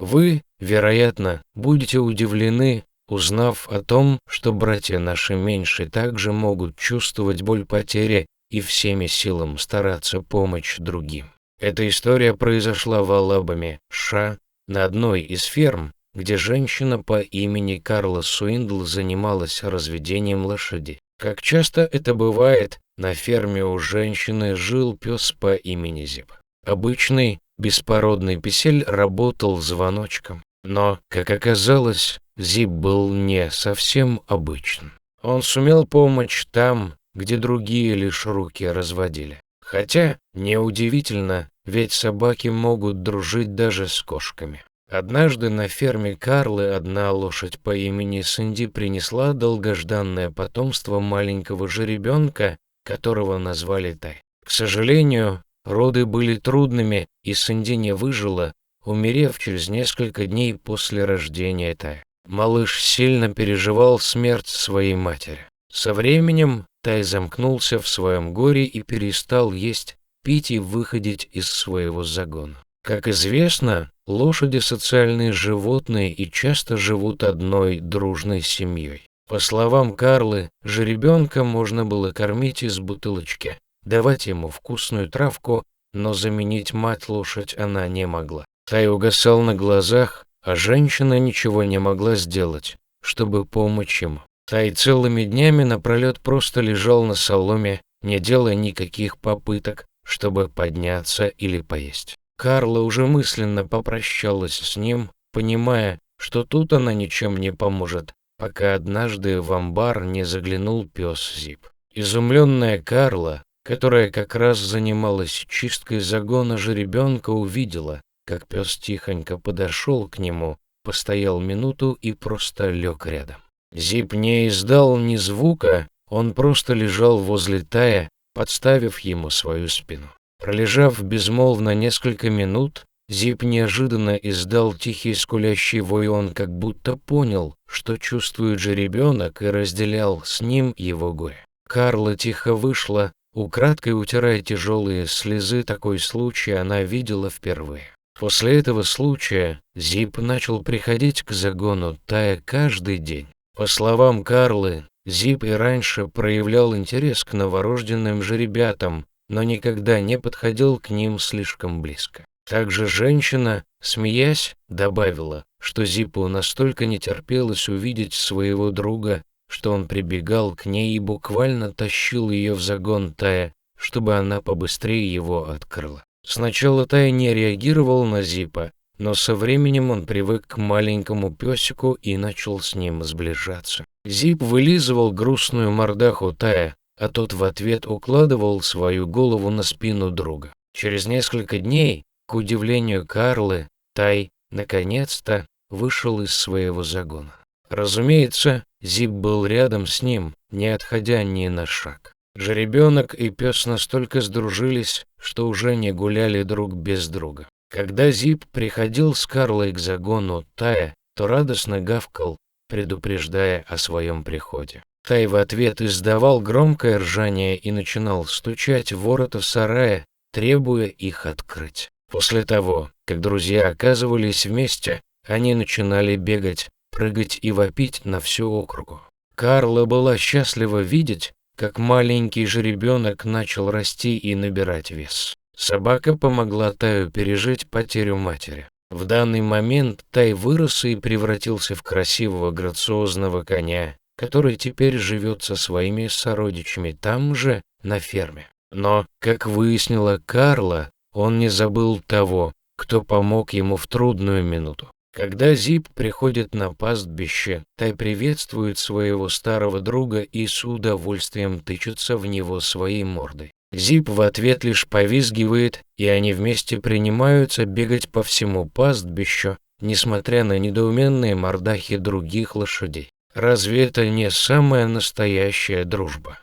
Вы, вероятно, будете удивлены, узнав о том, что братья наши меньшие также могут чувствовать боль потери и всеми силами стараться помочь другим. Эта история произошла в Алабаме, США, на одной из ферм, где женщина по имени Карла Суиндл занималась разведением лошадей. Как часто это бывает, на ферме у женщины жил пес по имени Зип. Обычный беспородный писель работал звоночком, но, как оказалось, Зип был не совсем обычным. Он сумел помочь там, где другие лишь руки разводили. Хотя, неудивительно, ведь собаки могут дружить даже с кошками. Однажды на ферме Карлы одна лошадь по имени Синди принесла долгожданное потомство маленького жеребенка, которого назвали Тай. К сожалению, роды были трудными, и Синди не выжила, умерев через несколько дней после рождения Тая. Малыш сильно переживал смерть своей матери. Со временем Тай замкнулся в своем горе и перестал есть, пить и выходить из своего загона. Как известно, лошади социальные животные и часто живут одной дружной семьей. По словам Карлы, жеребенка можно было кормить из бутылочки, давать ему вкусную травку, но заменить мать-лошадь она не могла. Тай угасал на глазах, а женщина ничего не могла сделать, чтобы помочь ему. Тай целыми днями напролет просто лежал на соломе, не делая никаких попыток, чтобы подняться или поесть. Карла уже мысленно попрощалась с ним, понимая, что тут она ничем не поможет, пока однажды в амбар не заглянул пес Зип. Изумленная Карла, которая как раз занималась чисткой загона жеребенка, увидела, как пес тихонько подошел к нему, постоял минуту и просто лег рядом. Зип не издал ни звука, он просто лежал возле Тая, подставив ему свою спину. Пролежав безмолвно несколько минут, Зип неожиданно издал тихий скулящий вой, он как будто понял, что чувствует жеребенок, и разделял с ним его горе. Карла тихо вышла, украдкой утирая тяжелые слезы, такой случай она видела впервые. После этого случая Зип начал приходить к загону Тая каждый день. По словам Карлы, Зип и раньше проявлял интерес к новорожденным жеребятам, но никогда не подходил к ним слишком близко. Также женщина, смеясь, добавила, что Зипу настолько не терпелось увидеть своего друга, что он прибегал к ней и буквально тащил ее в загон Тая, чтобы она побыстрее его открыла. Сначала Тай не реагировал на Зипа, но со временем он привык к маленькому песику и начал с ним сближаться. Зип вылизывал грустную мордаху Тая, а тот в ответ укладывал свою голову на спину друга. Через несколько дней, к удивлению Карлы, Тай наконец-то вышел из своего загона. Разумеется, Зип был рядом с ним, не отходя ни на шаг. Жеребенок и пес настолько сдружились, что уже не гуляли друг без друга. Когда Зип приходил с Карлой к загону Тая, то радостно гавкал, предупреждая о своем приходе. Тай в ответ издавал громкое ржание и начинал стучать в ворота сарая, требуя их открыть. После того, как друзья оказывались вместе, они начинали бегать, прыгать и вопить на всю округу. Карла была счастлива видеть, как маленький жеребенок начал расти и набирать вес. Собака помогла Таю пережить потерю матери. В данный момент Тай вырос и превратился в красивого грациозного коня, который теперь живет со своими сородичами там же, на ферме. Но, как выяснила Карла, он не забыл того, кто помог ему в трудную минуту. Когда Зип приходит на пастбище, Тай приветствует своего старого друга и с удовольствием тычется в него своей мордой. Зип в ответ лишь повизгивает, и они вместе принимаются бегать по всему пастбищу, несмотря на недоуменные мордахи других лошадей. Разве это не самая настоящая дружба?